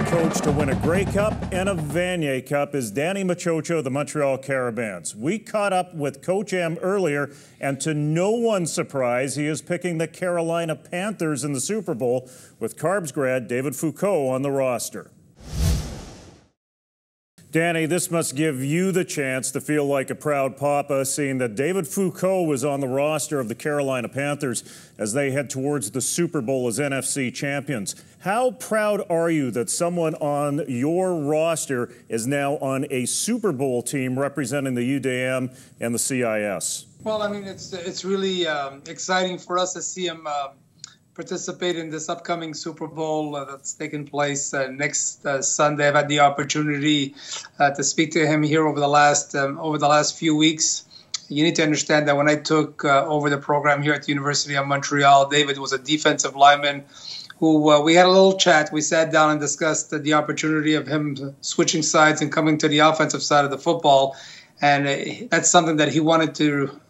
coach to win a Grey Cup and a Vanier Cup is Danny Maciocia of the Montreal Carabins. We caught up with Coach M earlier, and to no one's surprise, he is picking the Carolina Panthers in the Super Bowl with Carbs grad David Foucault on the roster. Danny, this must give you the chance to feel like a proud papa, seeing that David Foucault was on the roster of the Carolina Panthers as they head towards the Super Bowl as NFC champions. How proud are you that someone on your roster is now on a Super Bowl team representing the UDM and the CIS? Well, I mean, it's really exciting for us to see him participate in this upcoming Super Bowl that's taking place next Sunday. I've had the opportunity to speak to him here over the last few weeks. You need to understand that when I took over the program here at the University of Montreal, David was a defensive lineman who we had a little chat. We sat down and discussed the opportunity of him switching sides and coming to the offensive side of the football, and that's something that he wanted to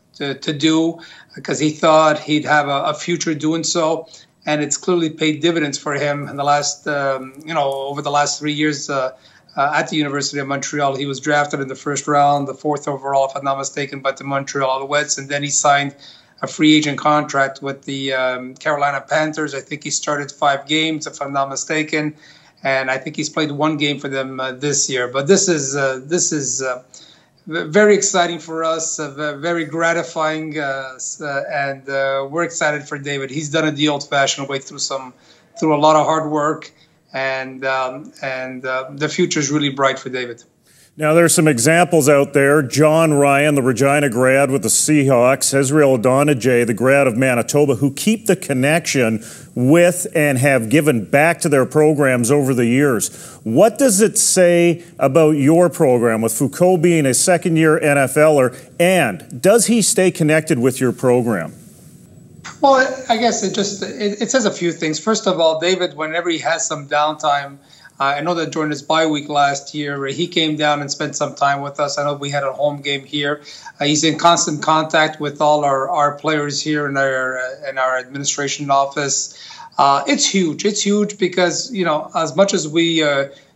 do because he thought he'd have a future doing so, and it's clearly paid dividends for him in the last, over the last 3 years at the University of Montreal. He was drafted in the first round, the 4th overall, if I'm not mistaken, by the Montreal Alouettes, and then he signed a free agent contract with the Carolina Panthers. I think he started 5 games, if I'm not mistaken, and I think he's played 1 game for them this year. But this is very exciting for us, very gratifying, and we're excited for David. He's done it the old-fashioned way through a lot of hard work, and the future is really bright for David. Now, there's some examples out there. John Ryan, the Regina grad with the Seahawks, Israel Donajay, the grad of Manitoba, who keep the connection with and have given back to their programs over the years. What does it say about your program, with Foucault being a second-year NFLer, and does he stay connected with your program? Well, I guess it says a few things. First of all, David, whenever he has some downtime, I know that during his bye week last year, he came down and spent some time with us. I know we had a home game here. He's in constant contact with all our players here in our administration office. It's huge. It's huge because, as much as we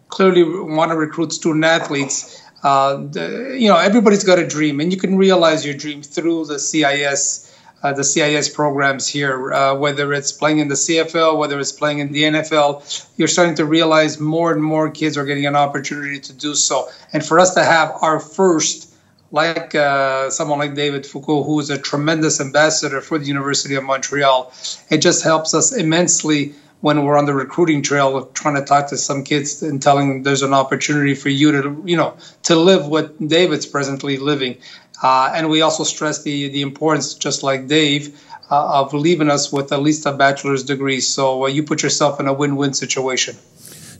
clearly want to recruit student athletes, everybody's got a dream, and you can realize your dream through the CIS programs here, whether it's playing in the CFL, whether it's playing in the NFL. You're starting to realize more and more kids are getting an opportunity to do so. And for us to have our first, like someone like David Foucault, who is a tremendous ambassador for the University of Montreal, it just helps us immensely when we're on the recruiting trail, trying to talk to some kids and telling them there's an opportunity for you to live what David's presently living. And we also stress the importance, just like Dave, of leaving us with at least a bachelor's degree. So you put yourself in a win-win situation.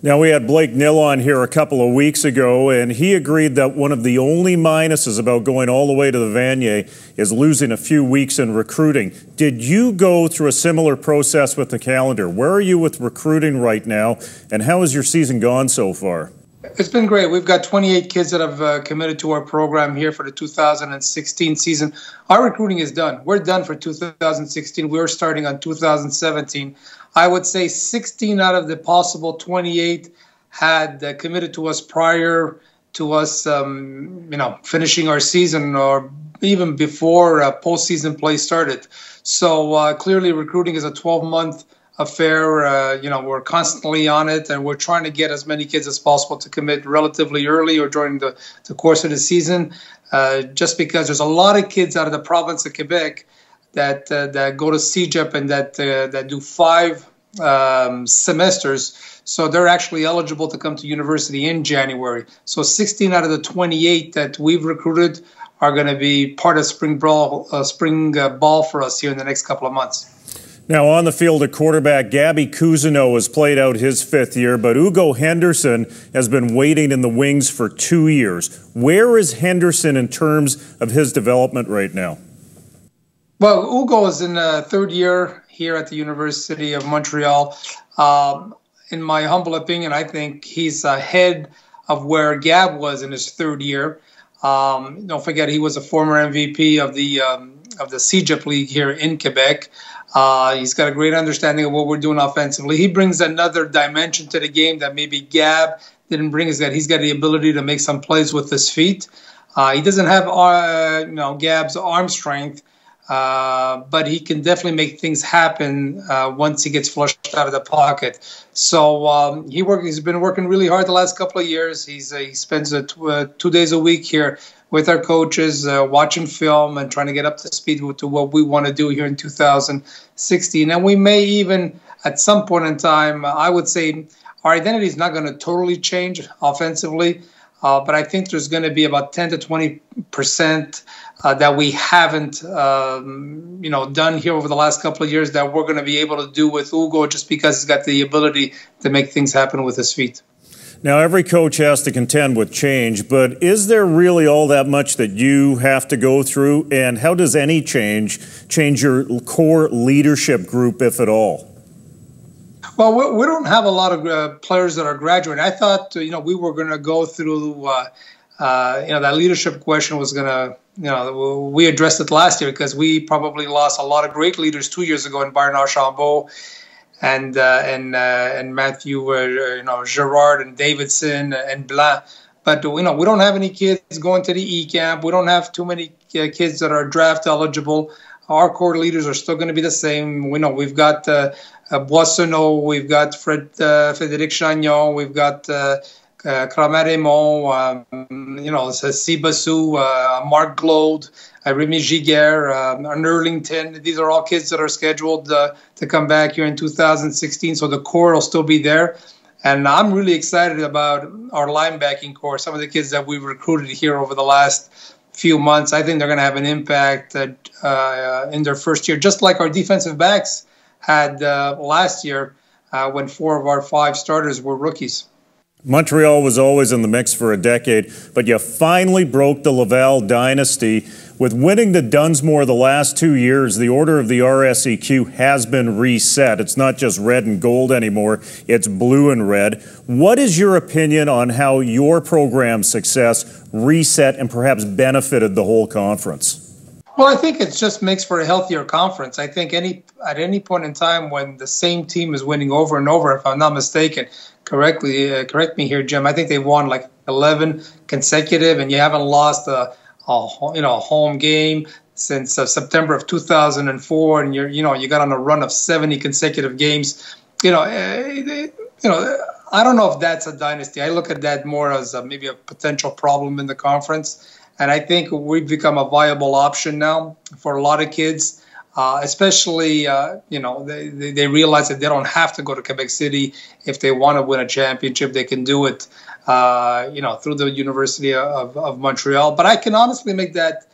Now, we had Blake Nill on here a couple of weeks ago, and he agreed that one of the only minuses about going all the way to the Vanier is losing a few weeks in recruiting. Did you go through a similar process with the calendar? Where are you with recruiting right now, and how has your season gone so far? It's been great. We've got 28 kids that have committed to our program here for the 2016 season. Our recruiting is done. We're done for 2016. We're starting on 2017. I would say 16 out of the possible 28 had committed to us prior to us, finishing our season, or even before postseason play started. So clearly, recruiting is a 12-month affair. We're constantly on it, and we're trying to get as many kids as possible to commit relatively early or during the course of the season, just because there's a lot of kids out of the province of Quebec that go to CEGEP and that do 5 semesters. So they're actually eligible to come to university in January. So 16 out of the 28 that we've recruited are going to be part of spring ball for us here in the next couple of months. Now, on the field at quarterback, Gabby Cousineau has played out his 5th year, but Ugo Henderson has been waiting in the wings for 2 years. Where is Henderson in terms of his development right now? Well, Ugo is in 3rd year here at the University of Montreal. In my humble opinion, I think he's ahead of where Gab was in his 3rd year. Don't forget, he was a former MVP of the CEGEP League here in Quebec. He's got a great understanding of what we're doing offensively. He brings another dimension to the game that maybe Gab didn't bring. Is that he's got the ability to make some plays with his feet. He doesn't have Gab's arm strength, but he can definitely make things happen once he gets flushed out of the pocket. So he's been working really hard the last couple of years. He spends 2 days a week here with our coaches, watching film and trying to get up to speed to what we want to do here in 2016. And we may even, at some point in time, I would say our identity is not going to totally change offensively, but I think there's going to be about 10 to 20% that we haven't, done here over the last couple of years that we're going to be able to do with Hugo, just because he's got the ability to make things happen with his feet. Now, every coach has to contend with change, but is there really all that much that you have to go through? And how does any change your core leadership group, if at all? Well, we don't have a lot of players that are graduating. I thought, we were going to go through, that leadership question was going to, we addressed it last year because we probably lost a lot of great leaders 2 years ago in Byron Archambault and Matthew, Gerard and Davidson and Blanc. But, we don't have any kids going to the E-camp. We don't have too many kids that are draft eligible. Our core leaders are still going to be the same. We've got Boissonneau, we've got Frédéric Chagnon, we've got Kramer Raymond, Sibassou, Marc Glaude, Rémi Giguère, Erlington. These are all kids that are scheduled to come back here in 2016. So the core will still be there. And I'm really excited about our linebacking core, some of the kids that we've recruited here over the last few months. I think they're going to have an impact in their first year, just like our defensive backs had last year when 4 of our 5 starters were rookies. Montreal was always in the mix for a decade, but you finally broke the Laval dynasty. With winning the Dunsmore the last 2 years, the order of the RSEQ has been reset. It's not just red and gold anymore, it's blue and red. What is your opinion on how your program's success reset and perhaps benefited the whole conference? Well, I think it just makes for a healthier conference. I think at any point in time when the same team is winning over and over, if I'm not mistaken, correct me here, Jim, I think they won like 11 consecutive, and you haven't lost a home game since September of 2004, and you got on a run of 70 consecutive games. I don't know if that's a dynasty. I look at that more as maybe a potential problem in the conference. And I think we've become a viable option now for a lot of kids, especially, they realize that they don't have to go to Quebec City if they want to win a championship. They can do it, through the University of Montreal. But I can honestly make that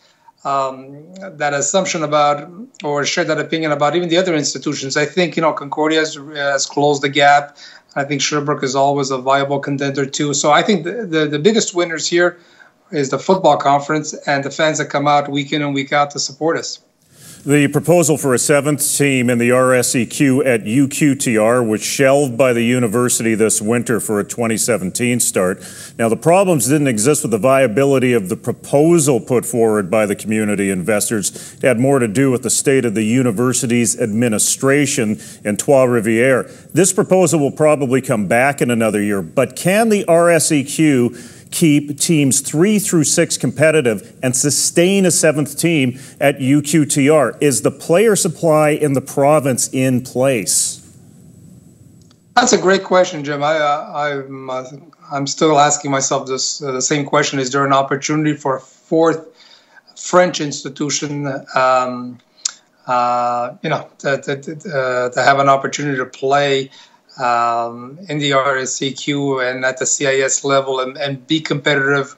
assumption about, or share that opinion about even the other institutions. I think, Concordia has closed the gap. I think Sherbrooke is always a viable contender too. So I think the biggest winners here is the football conference and the fans that come out week in and week out to support us. The proposal for a 7th team in the RSEQ at UQTR was shelved by the university this winter for a 2017 start. Now, the problems didn't exist with the viability of the proposal put forward by the community investors. It had more to do with the state of the university's administration in Trois-Rivières. This proposal will probably come back in another year, but can the RSEQ keep teams 3 through 6 competitive and sustain a 7th team at UQTR? Is the player supply in the province in place? That's a great question, Jim. I'm still asking myself this the same question. Is there an opportunity for a 4th French institution, to have an opportunity to play in the RSEQ and at the CIS level and be competitive,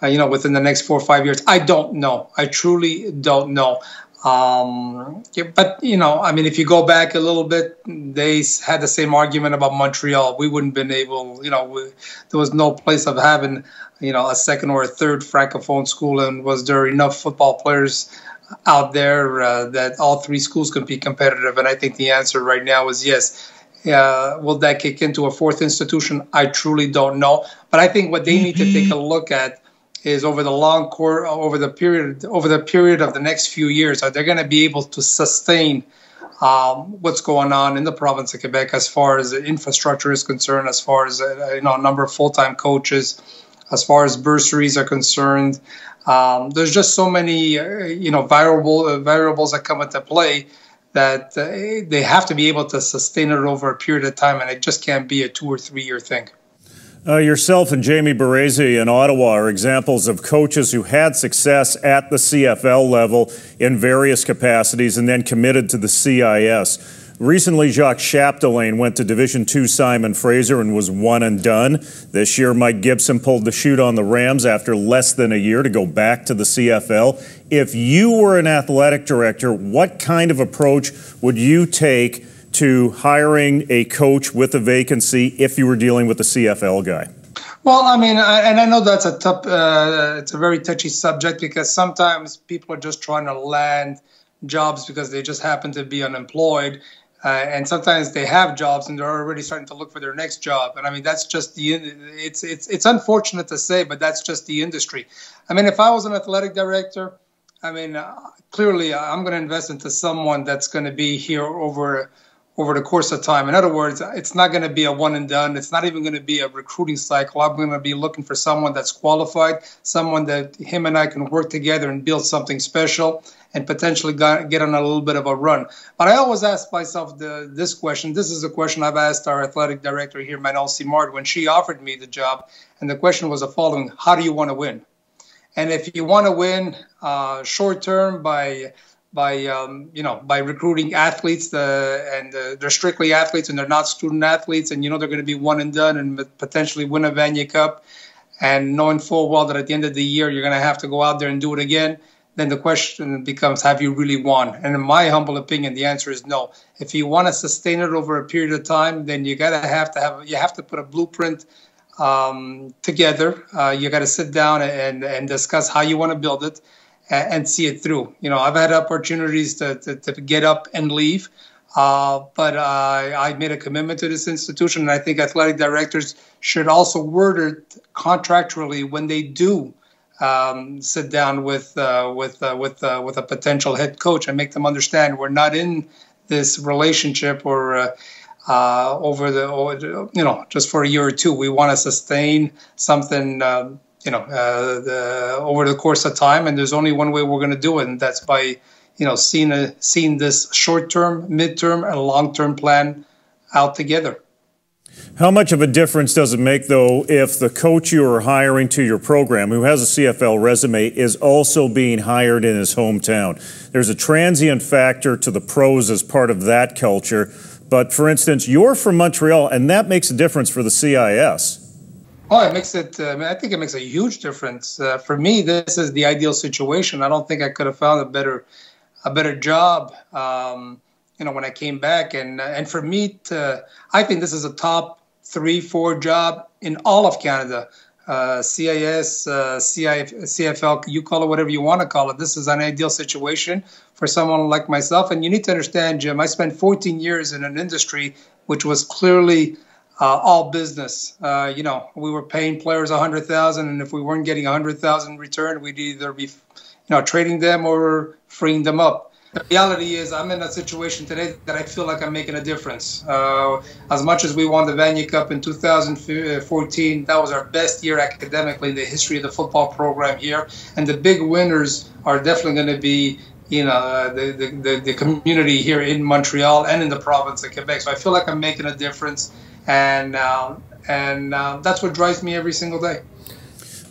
within the next 4 or 5 years? I don't know. I truly don't know. But, if you go back a little bit, they had the same argument about Montreal. We wouldn't have been able, there was no place of having, a 2nd or a 3rd Francophone school. And was there enough football players out there that all 3 schools can be competitive? And I think the answer right now is yes. Will that kick into a 4th institution? I truly don't know. But I think what they need to take a look at is over the period of the next few years, are they going to be able to sustain what's going on in the province of Quebec as far as the infrastructure is concerned, as far as a number of full-time coaches, as far as bursaries are concerned. There's just so many variables that come into play that they have to be able to sustain it over a period of time, and it just can't be a 2 or 3 year thing. Yourself and Jamie Barresi in Ottawa are examples of coaches who had success at the CFL level in various capacities and then committed to the CIS. Recently, Jacques Chapdelaine went to Division II Simon Fraser and was one and done. This year, Mike Gibson pulled the chute on the Rams after less than a year to go back to the CFL. If you were an athletic director, what kind of approach would you take to hiring a coach with a vacancy if you were dealing with a CFL guy? Well, I mean, and I know that's a tough, it's a very touchy subject because sometimes people are just trying to land jobs because they just happen to be unemployed. And sometimes they have jobs and they're already starting to look for their next job. And I mean, that's just it's unfortunate to say, but that's just the industry. I mean, if I was an athletic director, I mean, clearly I'm going to invest into someone that's going to be here over the course of time. In other words, it's not going to be a one and done. It's not even going to be a recruiting cycle. I'm going to be looking for someone that's qualified, someone that him and I can work together and build something special and potentially get on a little bit of a run. But I always ask myself this question. This is a question I've asked our athletic director here, Manuel Simard, when she offered me the job. And the question was the following: how do you want to win? And if you want to win short term by recruiting athletes, and they're strictly athletes and they're not student athletes, and they're going to be one and done and potentially win a Vanier Cup, and knowing full well that at the end of the year you're going to have to go out there and do it again, then the question becomes, have you really won? And in my humble opinion, the answer is no. If you want to sustain it over a period of time, then you have to put a blueprint together. You got to sit down and discuss how you want to build it and see it through. I've had opportunities to get up and leave, but I made a commitment to this institution, and I think athletic directors should also word it contractually when they do sit down with a potential head coach and make them understand we're not in this relationship or just for a year or two. We want to sustain something over the course of time, and there's only one way we're going to do it, and that's by seeing this short-term, mid-term, and long-term plan out together. How much of a difference does it make, though, if the coach you are hiring to your program, who has a CFL resume, is also being hired in his hometown? There's a transient factor to the pros as part of that culture. But, for instance, you're from Montreal, and that makes a difference for the CIS. Oh, it makes it. I think it makes a huge difference. For me, this is the ideal situation. I don't think I could have found a better job. When I came back, and for me, I think this is a top 3-4 job in all of Canada. CIS, CFL, you call it whatever you want to call it. This is an ideal situation for someone like myself. And you need to understand, Jim, I spent 14 years in an industry which was clearly all business. We were paying players $100,000, and if we weren't getting $100,000 in return, we'd either be, trading them or freeing them up. The reality is I'm in a situation today that I feel like I'm making a difference. As much as we won the Vanier Cup in 2014, that was our best year academically in the history of the football program here. And the big winners are definitely going to be, the community here in Montreal and in the province of Quebec. So I feel like I'm making a difference, and that's what drives me every single day.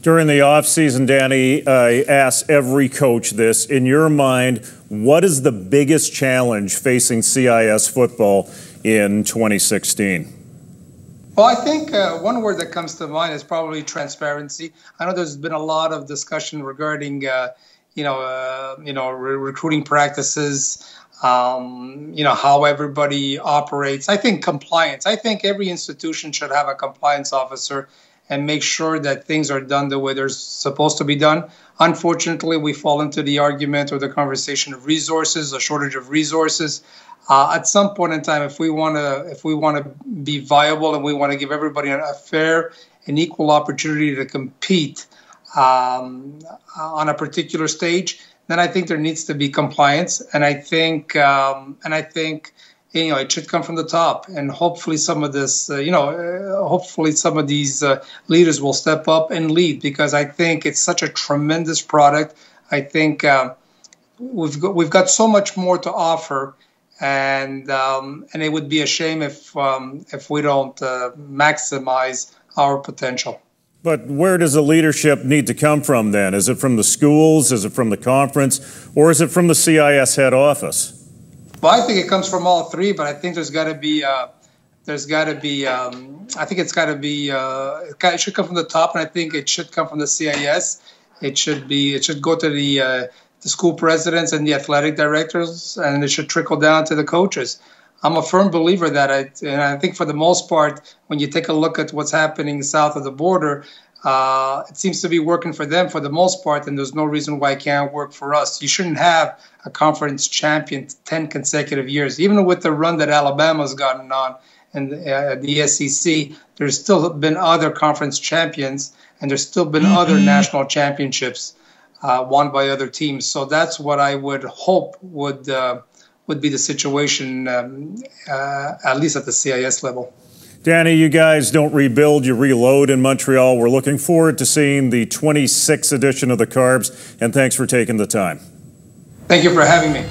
During the offseason, Danny, I ask every coach this. In your mind, what is the biggest challenge facing CIS football in 2016? Well, I think one word that comes to mind is probably transparency. I know there's been a lot of discussion regarding, recruiting practices, how everybody operates. I think compliance. I think every institution should have a compliance officer and make sure that things are done the way they're supposed to be done. Unfortunately, we fall into the argument or the conversation of resources, a shortage of resources. At some point in time, if we want to be viable and we want to give everybody a fair and equal opportunity to compete, on a particular stage, then I think there needs to be compliance, and I think it should come from the top, and hopefully some of this, hopefully some of these leaders will step up and lead, because I think it's such a tremendous product. I think we've got so much more to offer, and it would be a shame if we don't maximize our potential. But where does the leadership need to come from then? Is it from the schools? Is it from the conference? Or is it from the CIS head office? Well, I think it comes from all three, but I think it should come from the top, and I think it should come from the CIS. It should go to the school presidents and the athletic directors, and it should trickle down to the coaches. I'm a firm believer that and I think for the most part, when you take a look at what's happening south of the border, it seems to be working for them for the most part, and there's no reason why it can't work for us. You shouldn't have a conference champion 10 consecutive years. Even with the run that Alabama's gotten on and the SEC, there's still been other conference champions, and there's still been other national championships won by other teams. So that's what I would hope would be the situation, at least at the CIS level. Danny, you guys don't rebuild, you reload in Montreal. We're looking forward to seeing the 26th edition of the Carbs, and thanks for taking the time. Thank you for having me.